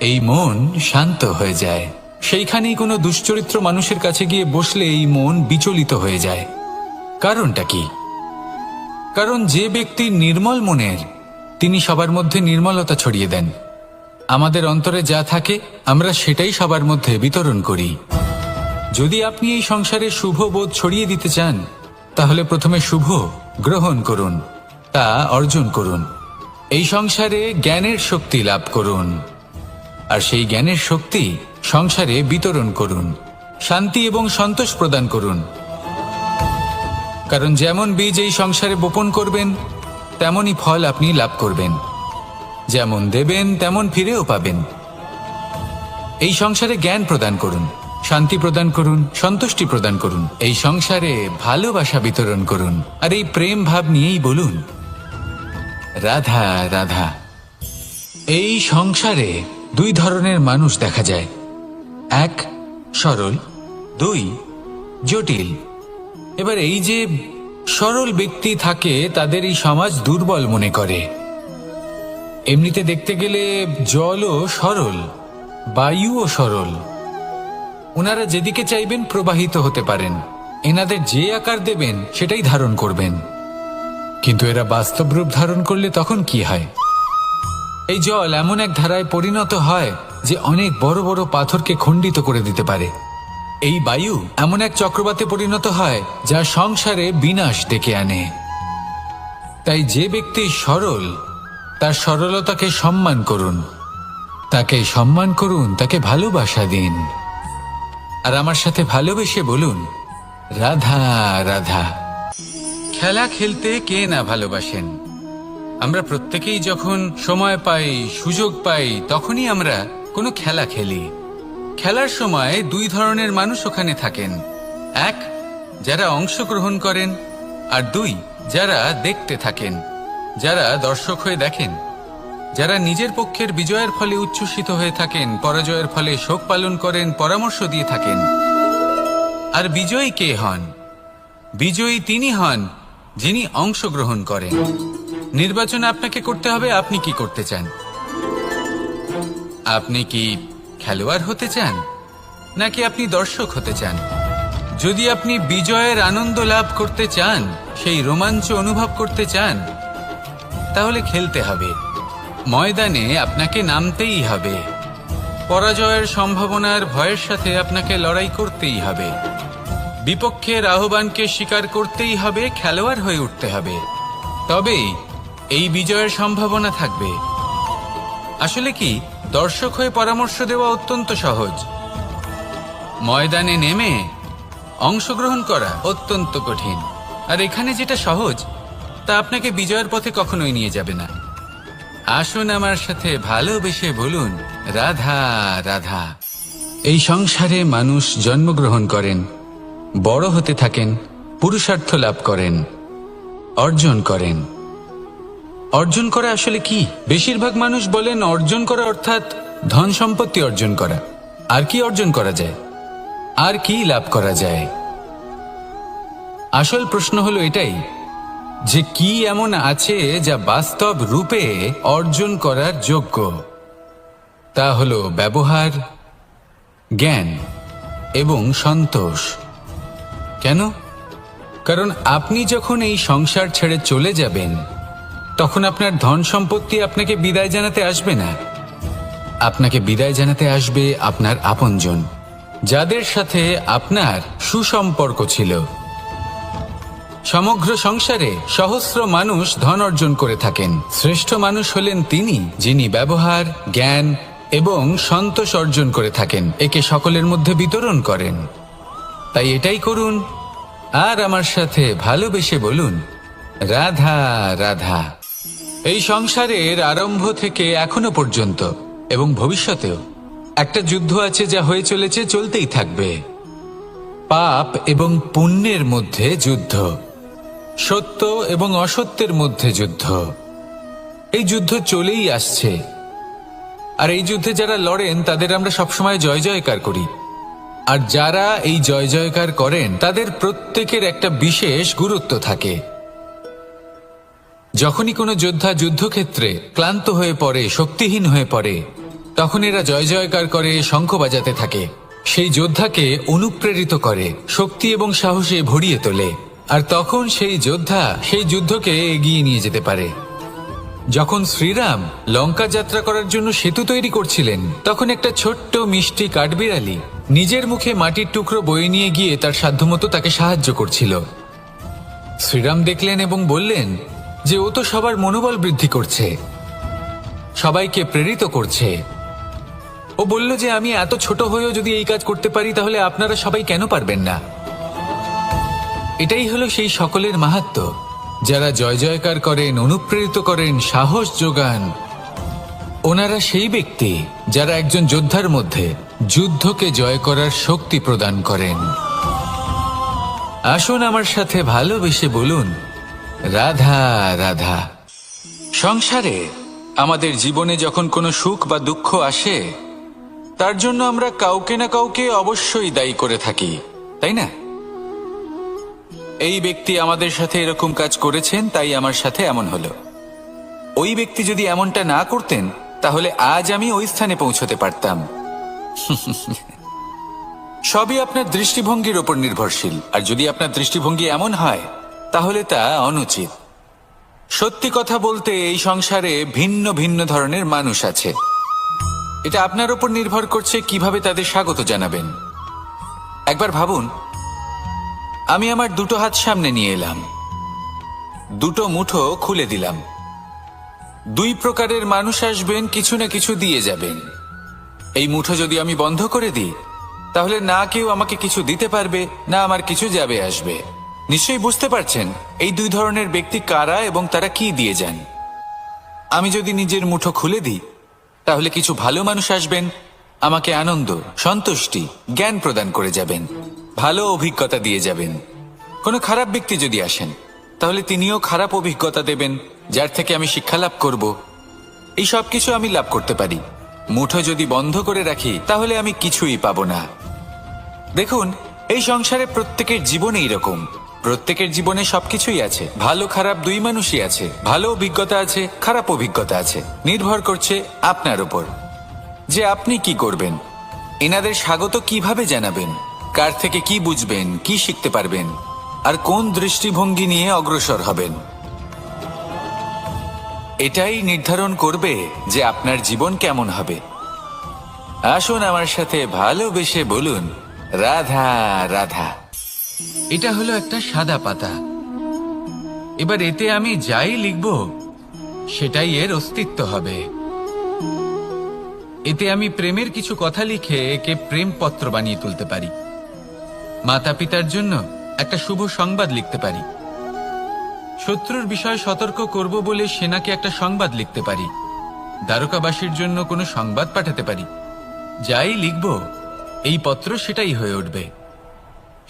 এই মন শান্ত হয়ে যায়। সেইখানেই কোনো দুশ্চরিত্র মানুষের কাছে গিয়ে বসলে এই মন বিচলিত হয়ে যায়। কারণটা কি? কারণ যে ব্যক্তি নির্মল মনের, তিনি সবার মধ্যে নির্মলতা ছড়িয়ে দেন। আমাদের অন্তরে যা থাকে আমরা সেটাই সবার মধ্যে বিতরণ করি। যদি আপনি এই সংসারে শুভ বোধ ছড়িয়ে দিতে চান, তাহলে প্রথমে শুভ গ্রহণ করুন, তা অর্জন করুন। এই সংসারে জ্ঞানের শক্তি লাভ করুন, আর সেই জ্ঞানের শক্তি সংসারে বিতরণ করুন। শান্তি এবং সন্তোষ প্রদান করুন, কারণ যেমন বীজ এই সংসারে বপন করবেন, তেমনই ফল আপনি লাভ করবেন। যেমন দেবেন তেমন ফিরেও পাবেন। এই সংসারে জ্ঞান প্রদান করুন, শান্তি প্রদান করুন, সন্তুষ্টি প্রদান করুন। এই সংসারে ভালোবাসা বিতরণ করুন, আর এই প্রেম ভাব নিয়েই বলুন রাধা রাধা। এই সংসারে দুই ধরনের মানুষ দেখা যায়, এক সরল, দুই জটিল। এবার এই যে সরল ব্যক্তি থাকে, তাদের এই সমাজ দুর্বল মনে করে। এমনিতে দেখতে গেলে জলও সরল, বায়ুও সরল। ওনারা যেদিকে চাইবেন প্রবাহিত হতে পারেন, এনাদের যে আকার দেবেন সেটাই ধারণ করবেন। কিন্তু এরা বাস্তব রূপ ধারণ করলে তখন কি হয়? এই জল এমন এক ধারায় পরিণত হয় যে অনেক বড় বড় পাথরকে খণ্ডিত করে দিতে পারে। এই বায়ু এমন এক চক্রবাতে পরিণত হয় যা সংসারে বিনাশ ডেকে আনে। তাই যে ব্যক্তি সরল, তার সরলতাকে সম্মান করুন, তাকে সম্মান করুন, তাকে ভালোবাসা দিন। আর আমার সাথে ভালোবেসে বলুন রাধা রাধা। খেলা খেলতে কে না ভালোবাসেন? আমরা প্রত্যেকেই যখন সময় পাই, সুযোগ পাই, তখনই আমরা কোনো খেলা খেলি। খেলার সময় দুই ধরনের মানুষ ওখানে থাকেন, এক যারা অংশগ্রহণ করেন, আর দুই যারা দেখতে থাকেন, যারা দর্শক হয়ে দেখেন, যারা নিজের পক্ষের বিজয়ের ফলে উচ্ছ্বসিত হয়ে থাকেন, পরাজয়ের ফলে শোক পালন করেন, পরামর্শ দিয়ে থাকেন। আর বিজয়ী কে হন? বিজয়ী তিনি হন যিনি অংশগ্রহণ করেন। নির্বাচন আপনাকে করতে হবে, আপনি কি করতে চান? আপনি কি খেলোয়াড় হতে চান, নাকি আপনি দর্শক হতে চান? যদি আপনি বিজয়ের আনন্দ লাভ করতে চান, সেই রোমাঞ্চ অনুভব করতে চান, তাহলে খেলতে হবে। ময়দানে আপনাকে নামতেই হবে। পরাজয়ের সম্ভাবনার ভয়ের সাথে আপনাকে লড়াই করতেই হবে। বিপক্ষের আহ্বানকে স্বীকার করতেই হবে, খেলোয়াড় হয়ে উঠতে হবে। তবেই এই বিজয়ের সম্ভাবনা থাকবে। আসলে কি, দর্শক হয়ে পরামর্শ দেওয়া অত্যন্ত সহজ, ময়দানে নেমে অংশগ্রহণ করা অত্যন্ত কঠিন। আর এখানে যেটা সহজ, তা আপনাকে বিজয়ের পথে কখনোই নিয়ে যাবে না। আসুন আমার সাথে ভালোবেসে বলুন রাধা রাধা। এই সংসারে মানুষ জন্মগ্রহণ করেন, বড় হতে থাকেন, পুরুষার্থ লাভ করেন, অর্জন করেন। অর্জন করা আসলে কি? বেশিরভাগ মানুষ বলেন অর্জন করা অর্থাৎ ধন সম্পত্তি অর্জন করা। আর কি অর্জন করা যায়? আর কি লাভ করা যায়? আসল প্রশ্ন হলো এটাই যে কি এমন আছে যা বাস্তব রূপে অর্জন করার যোগ্য। তা হলো ব্যবহার, জ্ঞান এবং সন্তোষ। কেন? কারণ আপনি যখন এই সংসার ছেড়ে চলে যাবেন, তখন আপনার ধন সম্পত্তি আপনাকে বিদায় জানাতে আসবে না। আপনাকে বিদায় জানাতে আসবে আপনার আপনজন, যাদের সাথে আপনার সুসম্পর্ক ছিল। সমগ্র সংসারে সহস্র মানুষ ধন অর্জন করে থাকেন। শ্রেষ্ঠ মানুষ হলেন তিনি যিনি ব্যবহার, জ্ঞান এবং সন্তোষ অর্জন করে থাকেন, একে সকলের মধ্যে বিতরণ করেন। তাই এটাই করুন, আর আমার সাথে ভালোবেসে বলুন রাধা রাধা। এই সংসারের আরম্ভ থেকে এখনো পর্যন্ত এবং ভবিষ্যতেও একটা যুদ্ধ আছে যা হয়ে চলেছে, চলতেই থাকবে। পাপ এবং পুণ্যের মধ্যে যুদ্ধ, সত্য এবং অসত্যের মধ্যে যুদ্ধ। এই যুদ্ধ চলেই আসছে, আর এই যুদ্ধে যারা লড়েন তাদের আমরা সবসময় জয় জয়কার করি। আর যারা এই জয় জয়কার করেন তাদের প্রত্যেকের একটা বিশেষ গুরুত্ব থাকে। যখনই কোনো যোদ্ধা যুদ্ধক্ষেত্রে ক্লান্ত হয়ে পড়ে, শক্তিহীন হয়ে পড়ে, তখন এরা জয় জয়কার করে, শঙ্খ বাজাতে থাকে। সেই যোদ্ধাকে অনুপ্রেরিত করে, শক্তি এবং সাহসে ভরিয়ে তোলে। আর তখন সেই যোদ্ধা সেই যুদ্ধকে এগিয়ে নিয়ে যেতে পারে। যখন শ্রীরাম লঙ্কা যাত্রা করার জন্য সেতু তৈরি করছিলেন, তখন একটা ছোট্ট মিষ্টি কাঠবিড়ালি নিজের মুখে মাটির টুকরো বয়ে নিয়ে গিয়ে তার সাধ্যমতো তাকে সাহায্য করছিল। শ্রীরাম দেখলেন এবং বললেন যে ও তো সবার মনোবল বৃদ্ধি করছে, সবাইকে প্রেরিত করছে। ও বলল যে আমি এত ছোট হয়েও যদি এই কাজ করতে পারি, তাহলে আপনারা সবাই কেন পারবেন না? এটাই হলো সেই সকলের মাহাত্ম্য, যারা জয় জয়কার করেন, অনুপ্রেরিত করেন, সাহস যোগান। ওনারা সেই ব্যক্তি যারা একজন যোদ্ধার মধ্যে যুদ্ধকে জয় করার শক্তি প্রদান করেন। আসুন আমার সাথে ভালোবেসে বলুন, রাধা রাধা। সংসারে আমাদের জীবনে যখন কোনো সুখ বা দুঃখ আসে, তার জন্য আমরা কাউকে না কাউকে অবশ্যই দায়ী করে থাকি, তাই না? এই ব্যক্তি আমাদের সাথে এরকম কাজ করেছেন, তাই আমার সাথে এমন হলো। ওই ব্যক্তি যদি এমনটা না করতেন, তাহলে আজ আমি ওই স্থানে পৌঁছতে পারতাম। সবই আপনার দৃষ্টিভঙ্গির ওপর নির্ভরশীল, আর যদি আপনার দৃষ্টিভঙ্গি এমন হয়, তাহলে তা অনুচিত। সত্যি কথা বলতে, এই সংসারে ভিন্ন ভিন্ন ধরনের মানুষ আছে। এটা আপনার ওপর নির্ভর করছে কিভাবে তাদের স্বাগত জানাবেন। একবার ভাবুন, আমি আমার দুটো হাত সামনে নিয়ে এলাম, দুটো মুঠো খুলে দিলাম। দুই প্রকারের মানুষ আসবেন, কিছু না কিছু দিয়ে যাবেন। এই মুঠো যদি আমি বন্ধ করে দিই, তাহলে না কেউ আমাকে কিছু দিতে পারবে, না আমার কিছু যাবে আসবে। নিশ্চয়ই বুঝতে পারছেন এই দুই ধরনের ব্যক্তি কারা এবং তারা কি দিয়ে যান। আমি যদি নিজের মুঠো খুলে দিই, তাহলে কিছু ভালো মানুষ আসবেন, আমাকে আনন্দ, সন্তুষ্টি, জ্ঞান প্রদান করে যাবেন, ভালো অভিজ্ঞতা দিয়ে যাবেন। কোনো খারাপ ব্যক্তি যদি আসেন, তাহলে তিনিও খারাপ অভিজ্ঞতা দেবেন, যার থেকে আমি শিক্ষা লাভ করব। এই সব কিছু আমি লাভ করতে পারি। মুঠো যদি বন্ধ করে রাখি, তাহলে আমি কিছুই পাবো না। দেখুন, এই সংসারে প্রত্যেকের জীবনে এইরকম। প্রত্যেকের জীবনে সবকিছুই আছে, ভালো খারাপ দুই মানুষই আছে। ভালো অভিজ্ঞতা আছে, খারাপ অভিজ্ঞতা আছে। নির্ভর করছে আপনার উপর যে আপনি কি করবেন। এনাদের স্বাগত কিভাবে জানাবেন, কার থেকে কি বুঝবেন, কি শিখতে পারবেন, আর কোন দৃষ্টিভঙ্গি নিয়ে অগ্রসর হবেন। এটাই নির্ধারণ করবে যে আপনার জীবন কেমন হবে। আসুন আমার সাথে ভালোবেসে বলুন, রাধা রাধা। এটা হলো একটা সাদা পাতা। এবার এতে আমি যাই লিখব, সেটাই এর অস্তিত্ব হবে। এতে আমি প্রেমের কিছু কথা লিখে একে প্রেমপত্র বানিয়ে তুলতে পারি। মাতা পিতার জন্য একটা শুভ সংবাদ লিখতে পারি। শত্রুর বিষয়ে সতর্ক করব বলে সেনাকে একটা সংবাদ লিখতে পারি। দ্বারকাবাসীর জন্য কোনো সংবাদ পাঠাতে পারি। যাই লিখব, এই পত্র সেটাই হয়ে উঠবে।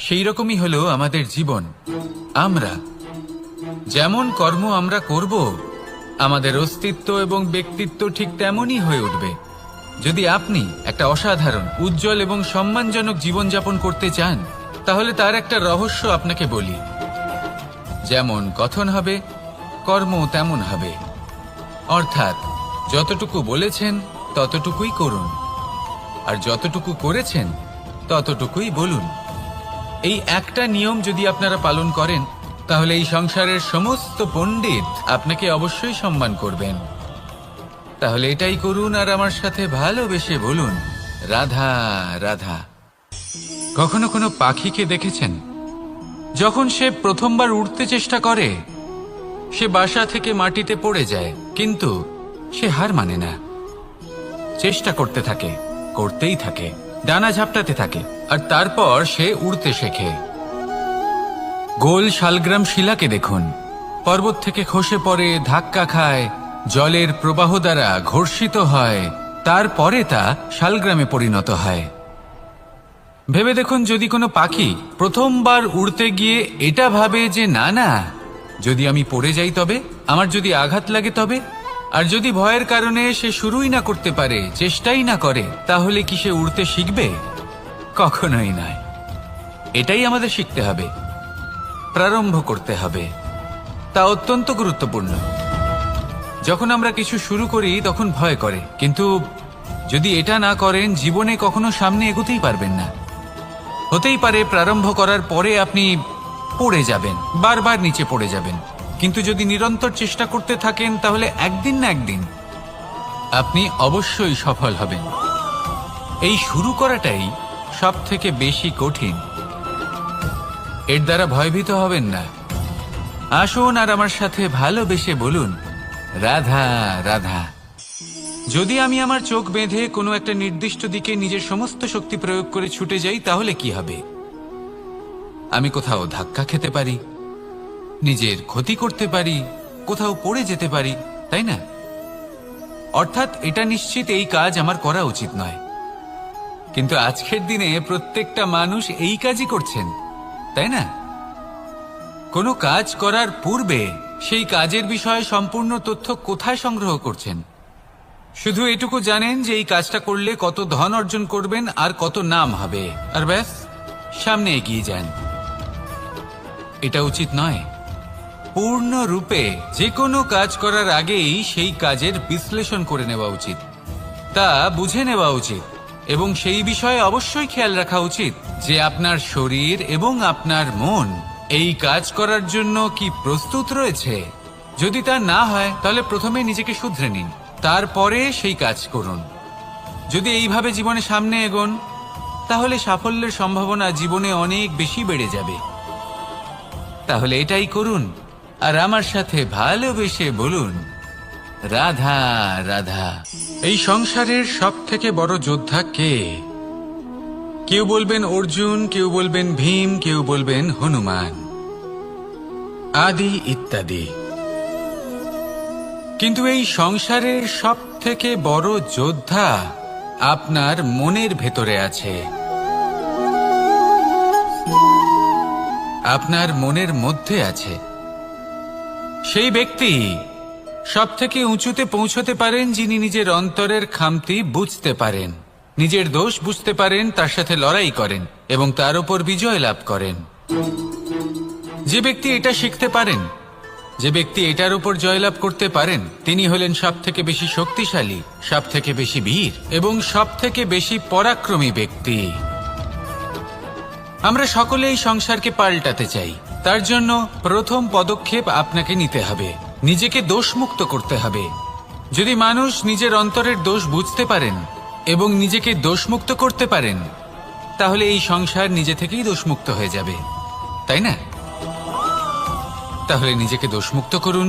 সেই রকমই হলো আমাদের জীবন। আমরা যেমন কর্ম আমরা করব, আমাদের অস্তিত্ব এবং ব্যক্তিত্ব ঠিক তেমনই হয়ে উঠবে। যদি আপনি একটা অসাধারণ, উজ্জ্বল এবং সম্মানজনক জীবনযাপন করতে চান, তাহলে তার একটা রহস্য আপনাকে বলি। যেমন কথন হবে, কর্ম তেমন হবে। অর্থাৎ যতটুকু বলেছেন ততটুকুই করুন, আর যতটুকু করেছেন ততটুকুই বলুন। এই একটা নিয়ম যদি আপনারা পালন করেন, তাহলে এই সংসারের সমস্ত পণ্ডিত আপনাকে অবশ্যই সম্মান করবেন। তাহলে এটাই করুন আর আমার সাথে ভালোবেসে বলুন, রাধা রাধা। কখনো কোনো পাখিকে দেখেছেন? যখন সে প্রথমবার উড়তে চেষ্টা করে, সে বাসা থেকে মাটিতে পড়ে যায়, কিন্তু সে হার মানে না। চেষ্টা করতে থাকে, করতেই থাকে, ডানা ঝাপটাতে থাকে, আর তারপর সে উড়তে শেখে। গোল শালগ্রাম শিলাকে দেখুন, পর্বত থেকে খসে পড়ে, ধাক্কা খায়, জলের প্রবাহ দ্বারা ঘর্ষিত হয়, তারপরে তা শালগ্রামে পরিণত হয়। ভেবে দেখুন, যদি কোনো পাখি প্রথমবার উড়তে গিয়ে এটা ভাবে যে না না, যদি আমি পড়ে যাই তবে, আমার যদি আঘাত লাগে তবে, আর যদি ভয়ের কারণে সে শুরুই না করতে পারে, চেষ্টাই না করে, তাহলে কি সে উড়তে শিখবে? কখনোই নয়। এটাই আমাদের শিখতে হবে, প্রারম্ভ করতে হবে। তা অত্যন্ত গুরুত্বপূর্ণ। যখন আমরা কিছু শুরু করি তখন ভয় করে, কিন্তু যদি এটা না করেন, জীবনে কখনো সামনে এগোতেই পারবেন না। হতেই পারে প্রারম্ভ করার পরে আপনি পড়ে যাবেন, বারবার নিচে পড়ে যাবেন। কিন্তু যদি নিরন্তর চেষ্টা করতে থাকেন তাহলে একদিন না একদিন আপনি অবশ্যই সফল হবেন। এই শুরু করাটাই সব থেকে বেশি কঠিন। এর দ্বারা ভয়ভীত হবেন না। আসুন আর আমার সাথে ভালোবেসে বলুন, রাধা রাধা। যদি আমি আমার চোখ বেঁধে কোনো একটা নির্দিষ্ট দিকে নিজের সমস্ত শক্তি প্রয়োগ করে ছুটে যাই তাহলে কি হবে? আমি কোথাও ধাক্কা খেতে পারি, নিজের ক্ষতি করতে পারি, কোথাও পড়ে যেতে পারি, তাই না? অর্থাৎ এটা নিশ্চিত এই কাজ আমার করা উচিত নয়। কিন্তু আজকের দিনে প্রত্যেকটা মানুষ এই কাজই করছেন, তাই না? কোনো কাজ করার পূর্বে সেই কাজের বিষয়ে সম্পূর্ণ তথ্য কোথায় সংগ্রহ করছেন? শুধু এটুকু জানেন যে এই কাজটা করলে কত ধন অর্জন করবেন আর কত নাম হবে, আর ব্যাস সামনে এগিয়ে যান। এটা উচিত নয়। পূর্ণরূপে যে কোনো কাজ করার আগেই সেই কাজের বিশ্লেষণ করে নেওয়া উচিত, তা বুঝে নেওয়া উচিত এবং সেই বিষয়ে অবশ্যই খেয়াল রাখা উচিত যে আপনার শরীর এবং আপনার মন এই কাজ করার জন্য কি প্রস্তুত রয়েছে। যদি তা না হয় তাহলে প্রথমে নিজেকে শুধরে নিন, তারপরে সেই কাজ করুন। যদি এইভাবে জীবনে সামনে এগোন তাহলে সাফল্যের সম্ভাবনা জীবনে অনেক বেশি বেড়ে যাবে। তাহলে এটাই করুন আর আমার সাথে ভালোবেসে বলুন, রাধা রাধা। এই সংসারের সব থেকে বড় যোদ্ধা কে? কেউ বলবেন অর্জুন, কেউ বলবেন ভীম, কেউ বলবেন হনুমান আদি ইত্যাদি। কিন্তু এই সংসারের সব থেকে বড় যোদ্ধা আপনার মনের ভেতরে আছে, আপনার মনের মধ্যে আছে। সেই ব্যক্তি সব থেকে উঁচুতে পৌঁছতে পারেন যিনি নিজের অন্তরের খামতি বুঝতে পারেন, নিজের দোষ বুঝতে পারেন, তার সাথে লড়াই করেন এবং তার উপর বিজয় লাভ করেন। যে ব্যক্তি এটা শিখতে পারেন, যে ব্যক্তি এটার উপর জয়লাভ করতে পারেন, তিনি হলেন সব থেকে বেশি শক্তিশালী, সব থেকে বেশি বীর এবং সব থেকে বেশি পরাক্রমী ব্যক্তি। আমরা সকলে এই সংসারকে পাল্টাতে চাই। তার জন্য প্রথম পদক্ষেপ আপনাকে নিতে হবে, নিজেকে দোষমুক্ত করতে হবে। যদি মানুষ নিজের অন্তরের দোষ বুঝতে পারেন এবং নিজেকে দোষমুক্ত করতে পারেন তাহলে এই সংসার নিজে থেকেই দোষমুক্ত হয়ে যাবে, তাই না? তাহলে নিজেকে দোষমুক্ত করুন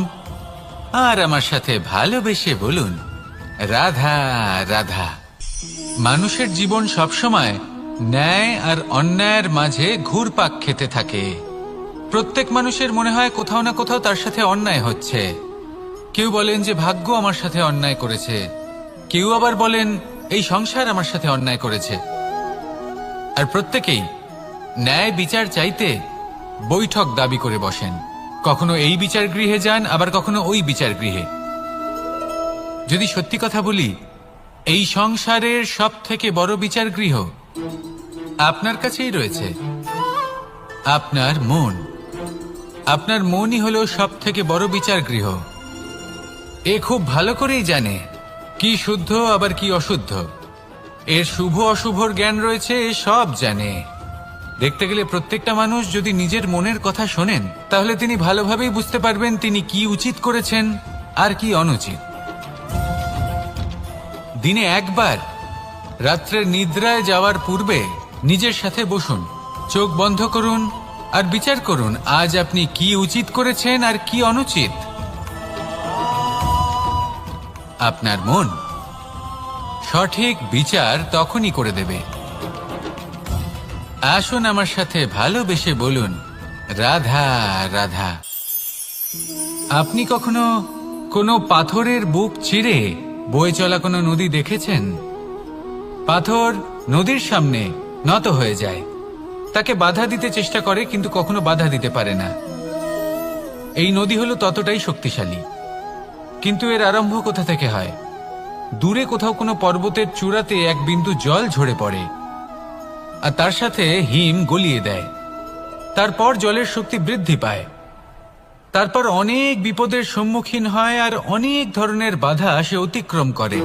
আর আমার সাথে ভালোবেসে বলুন, রাধা রাধা। মানুষের জীবন সবসময় ন্যায় আর অন্যায়ের মাঝে ঘুরপাক খেতে থাকে। প্রত্যেক মানুষের মনে হয় কোথাও না কোথাও তার সাথে অন্যায় হচ্ছে। কেউ বলেন যে ভাগ্য আমার সাথে অন্যায় করেছে, কেউ আবার বলেন এই সংসার আমার সাথে অন্যায় করেছে। আর প্রত্যেকেই ন্যায় বিচার চাইতে বৈঠক দাবি করে বসেন। কখনো এই বিচার গৃহে যান, আবার কখনো ওই বিচার গৃহে। যদি সত্যি কথা বলি, এই সংসারের সব থেকে বড় বিচার গৃহ আপনার কাছেই রয়েছে, আপনার মন। আপনার মনই হলো সব থেকে বড় বিচার গৃহ। এ খুব ভালো করেই জানে কি শুদ্ধ আবার কি অশুদ্ধ, এর শুভ অশুভর জ্ঞান রয়েছে, এ সব জানে। দেখতে গেলে প্রত্যেকটা মানুষ যদি নিজের মনের কথা শোনেন তাহলে তিনি ভালোভাবেই বুঝতে পারবেন তিনি কি উচিত করেছেন আর কি অনুচিত। দিনে একবার রাত্রের নিদ্রায় যাওয়ার পূর্বে নিজের সাথে বসুন, চোখ বন্ধ করুন আর বিচার করুন আজ আপনি কি উচিত করেছেন আর কি অনুচিত। আপনার মন সঠিক বিচার তখনই করে দেবে। আসুন আমার সাথে ভালোবেসে বলুন, রাধা রাধা। আপনি কখনো কোনো পাথরের বুক চিরে বয়ে চলা কোনো নদী দেখেছেন? পাথর নদীর সামনে নত হয়ে যায়, তাকে বাধা দিতে চেষ্টা করে কিন্তু কখনো বাধা দিতে পারে না। এই নদী হলো ততটাই শক্তিশালী, কিন্তু এর আরম্ভ কোথা থেকে হয়? দূরে কোথাও কোনো পর্বতের চূড়াতে এক বিন্দু জল ঝরে পড়ে আর তার সাথে হিম গলিয়ে দেয়। তারপর জলের শক্তি বৃদ্ধি পায়, তারপর অনেক বিপদের সম্মুখীন হয় আর অনেক ধরনের বাধা সে অতিক্রম করে।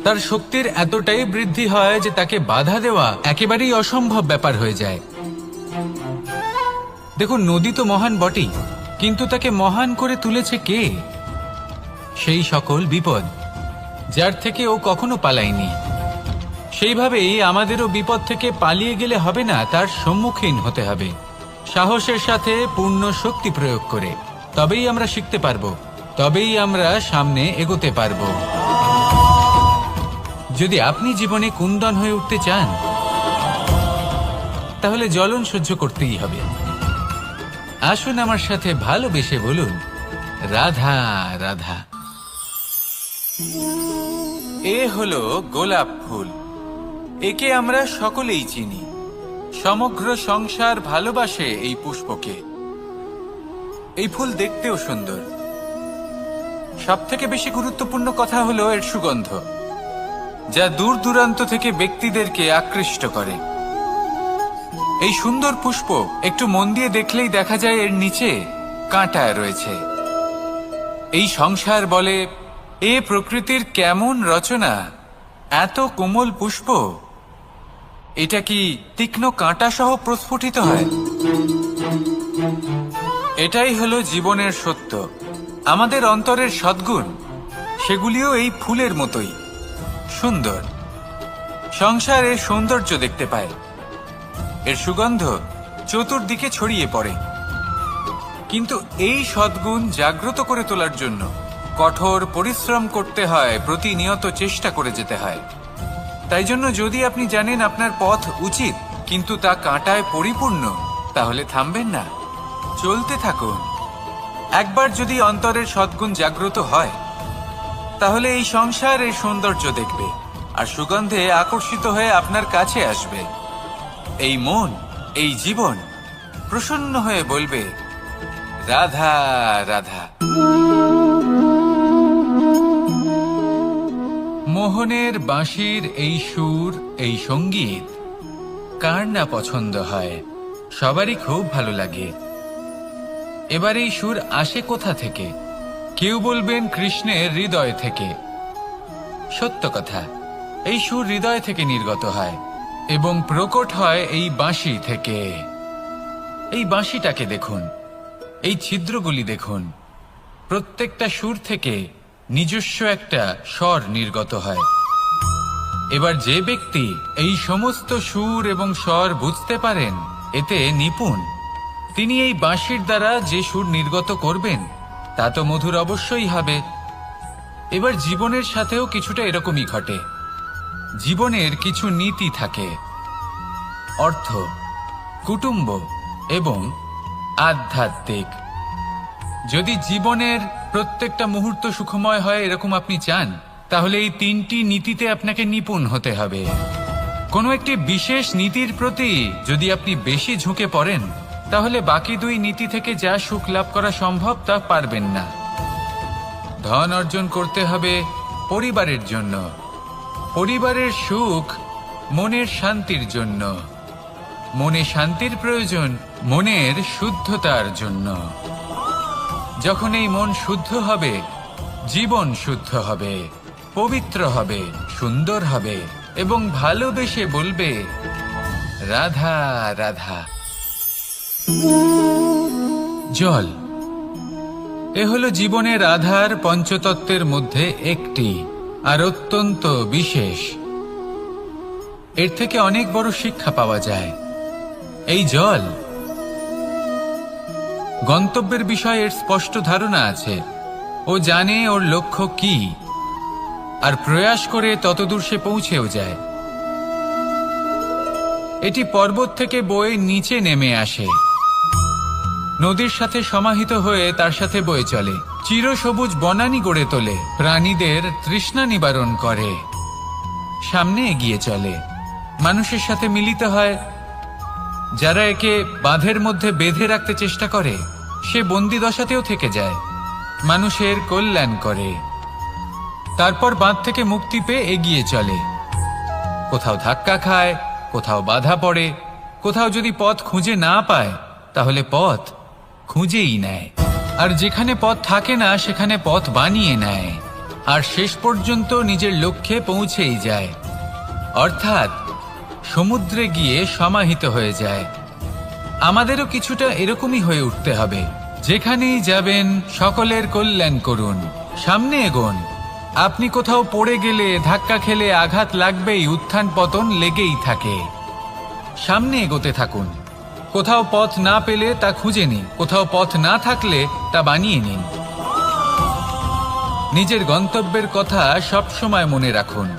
তার শক্তির এতটাই বৃদ্ধি হয় যে তাকে বাধা দেওয়া একেবারেই অসম্ভব ব্যাপার হয়ে যায়। দেখুন, নদী তো মহান বটেই, কিন্তু তাকে মহান করে তুলেছে কে? সেই সকল বিপদ যার থেকে ও কখনো পালায়নি। সেইভাবেই আমাদেরও বিপদ থেকে পালিয়ে গেলে হবে না, তার সম্মুখীন হতে হবে সাহসের সাথে, পূর্ণ শক্তি প্রয়োগ করে। তবেই আমরা শিখতে পারবো, তবেই আমরা সামনে এগোতে পারবো। যদি আপনি জীবনে কুন্দন হয়ে উঠতে চান, তাহলে জ্বলন সহ্য করতেই হবে। আসুন আমার সাথে ভালোবেসে বলুন, রাধা রাধা। এ হলো গোলাপ ফুল। একে আমরা সকলেই চিনি। সমগ্র সংসার ভালোবাসে এই পুষ্পকে। এই ফুল দেখতেও সুন্দর। সবথেকে বেশি গুরুত্বপূর্ণ কথা হলো এর সুগন্ধ, যা দূর দূরান্ত থেকে ব্যক্তিদেরকে আকৃষ্ট করে। এই সুন্দর পুষ্প একটু মন দিয়ে দেখলেই দেখা যায় এর নিচে কাঁটা রয়েছে। এই সংসার বলে, এ প্রকৃতির কেমন রচনা, এত কোমল পুষ্প, এটা কি তীক্ষ্ণ কাঁটা সহ প্রস্ফুটিত হয়? এটাই হলো জীবনের সত্য। আমাদের অন্তরের সদ্গুণ, সেগুলিও এই ফুলের মতোই সুন্দর। সংসার এর সৌন্দর্য দেখতে পায়, এর সুগন্ধ চতুর্দিকে ছড়িয়ে পড়ে। কিন্তু এই সদ্গুণ জাগ্রত করে তোলার জন্য কঠোর পরিশ্রম করতে হয়, প্রতিনিয়ত চেষ্টা করে যেতে হয়। তাই জন্য যদি আপনি জানেন আপনার পথ উচিত, কিন্তু তা কাঁটায় পরিপূর্ণ, তাহলে থামবেন না, চলতে থাকুন। একবার যদি অন্তরের সদ্গুণ জাগ্রত হয়, তাহলে এই সংসার এর সৌন্দর্য দেখবে আর সুগন্ধে আকর্ষিত হয়ে আপনার কাছে আসবে। এই মন, এই জীবন প্রসন্ন হয়ে বলবে, রাধা রাধা। মোহনের বাঁশির এই সুর, এই সঙ্গীত কার না পছন্দ হয়? সবারই খুব ভালো লাগে। এবার এই সুর আসে কোথা থেকে? কেউ বলবেন কৃষ্ণের হৃদয় থেকে। সত্য কথা, এই সুর হৃদয় থেকে নির্গত হয় এবং প্রকট হয় এই বাঁশি থেকে। এই বাঁশিটাকে দেখুন, এই ছিদ্রগুলি দেখুন। প্রত্যেকটা সুর থেকে নিজস্ব একটা স্বর নির্গত হয়। এবার যে ব্যক্তি এই সমস্ত সুর এবং স্বর বুঝতে পারেন, এতে নিপুণ, তিনি এই বাঁশির দ্বারা যে সুর নির্গত করবেন, তা তো মধুর অবশ্যই হবে। এবার জীবনের সাথেও কিছুটা এরকমই ঘটে। জীবনের কিছু নীতি থাকে, অর্থ, কুটুম্ব এবং আধ্যাত্মিক। যদি জীবনের প্রত্যেকটা মুহূর্ত সুখময় হয় এরকম আপনি চান, তাহলে এই তিনটি নীতিতে আপনাকে নিপুণ হতে হবে। কোনো একটি বিশেষ নীতির প্রতি যদি আপনি বেশি ঝুঁকে পড়েন, তাহলে বাকি দুই নীতি থেকে যা সুখ লাভ করা সম্ভব তা পারবেন না। ধন অর্জন করতে হবে পরিবারের জন্য, পরিবারের সুখ মনের শান্তির জন্য, মনে শান্তির প্রয়োজন মনের শুদ্ধতার জন্য। যখন এই মন শুদ্ধ হবে, জীবন শুদ্ধ হবে, পবিত্র হবে, সুন্দর হবে এবং ভালোবেসে বলবে, রাধা রাধা। জল, এ হলো জীবনের আধার, পঞ্চতত্ত্বের মধ্যে একটি, আর অত্যন্ত বিশেষ। এর থেকে অনেক বড় শিক্ষা পাওয়া যায়। এই জল, গন্তব্যের বিষয়ে এর স্পষ্ট ধারণা আছে। ও জানে ওর লক্ষ্য কি, আর প্রয়াস করে ততদূর সে পৌঁছেও যায়। এটি পর্বত থেকে বয়ে নিচে নেমে আসে, নদীর সাথে সমাহিত হয়ে তার সাথে বয়ে চলে, চিরসবুজ বনানী গড়ে তোলে, প্রাণীদের তৃষ্ণা নিবারণ করে, সামনে এগিয়ে চলে, মানুষের সাথে মিলিত হয়। যারা একে বাঁধের মধ্যে বেঁধে রাখতে চেষ্টা করে, সে বন্দি দশাতেও থেকে যায়, মানুষের কল্যাণ করে। তারপর বাঁধ থেকে মুক্তি পেয়ে এগিয়ে চলে, কোথাও ধাক্কা খায়, কোথাও বাধা পড়ে, কোথাও যদি পথ খুঁজে না পায়, তাহলে পথ খুঁজেই নেয়, আর যেখানে পথ থাকে না সেখানে পথ বানিয়ে নেয়, আর শেষ পর্যন্ত নিজের লক্ষ্যে পৌঁছেই যায়, অর্থাৎ সমুদ্রে গিয়ে সমাহিত হয়ে যায়। আমাদেরও কিছুটা এরকমই হয়ে উঠতে হবে। যেখানেই যাবেন সকলের কল্যাণ করুন, সামনে এগোন। আপনি কোথাও পড়ে গেলে, ধাক্কা খেলে আঘাত লাগবেই, উত্থান পতন লেগেই থাকে। সামনে এগোতে থাকুন। কোথাও পথ না পেলে তা খুঁজে নিন, কোথাও পথ না থাকলে তা বানিয়ে নিন। নিজের গন্তব্যের কথা সব সময় মনে রাখুন।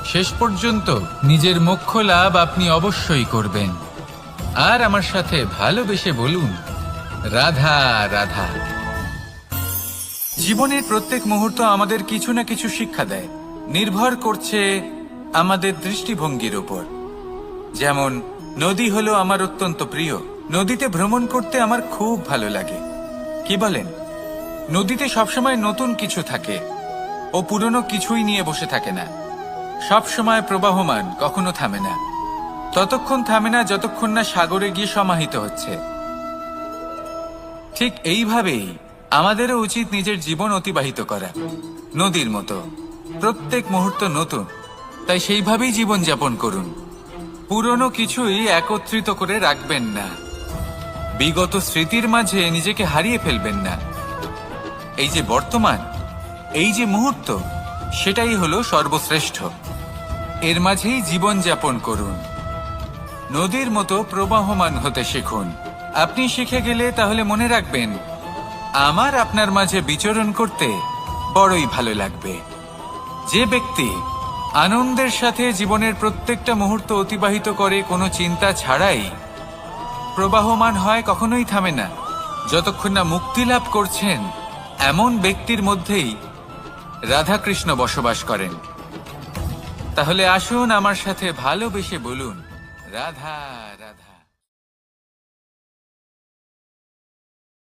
শেষ পর্যন্ত নিজের মোক্ষ লাভ আপনি অবশ্যই করবেন। আর আমার সাথে ভালোবেসে বলুন, রাধা রাধা। জীবনের প্রত্যেক মুহূর্ত আমাদের কিছু না কিছু শিক্ষা দেয়, নির্ভর করছে আমাদের দৃষ্টিভঙ্গির উপর। যেমন নদী হলো আমার অত্যন্ত প্রিয়। নদীতে ভ্রমণ করতে আমার খুব ভালো লাগে। কি বলেন? নদীতে সবসময় নতুন কিছু থাকে, ও পুরনো কিছুই নিয়ে বসে থাকে না। সব সময় প্রবাহমান, কখনো থামে না। ততক্ষণ থামে না যতক্ষণ না সাগরে গিয়ে সমাহিত হচ্ছে। ঠিক এইভাবেই আমাদেরও উচিত নিজের জীবন অতিবাহিত করা, নদীর মতো। প্রত্যেক মুহূর্ত নতুন, তাই সেইভাবেই জীবন যাপন করুন। পুরনো কিছুই একত্রিত করে রাখবেন না, বিগত স্মৃতির মাঝে নিজেকে হারিয়ে ফেলবেন না। এই যে বর্তমান, এই যে মুহূর্ত, সেটাই হলো সর্বশ্রেষ্ঠ। এর মাঝেই জীবন যাপন করুন। নদীর মতো প্রবাহমান হতে শিখুন। আপনি শিখে গেলে তাহলে মনে রাখবেন, আমার আপনার মাঝে বিচরণ করতে বড়ই ভালো লাগবে। যে ব্যক্তি আনন্দের সাথে জীবনের প্রত্যেকটা মুহূর্ত অতিবাহিত করে কোনো চিন্তা ছাড়াই, প্রবাহমান হয়, কখনোই থামে না, যতক্ষণ না মুক্তি লাভ করছেন, এমন ব্যক্তির মধ্যেই রাধাকৃষ্ণ বসবাস করেন। তাহলে আসুন আমার সাথে ভালোবেসে বলুন, রাধা রাধা।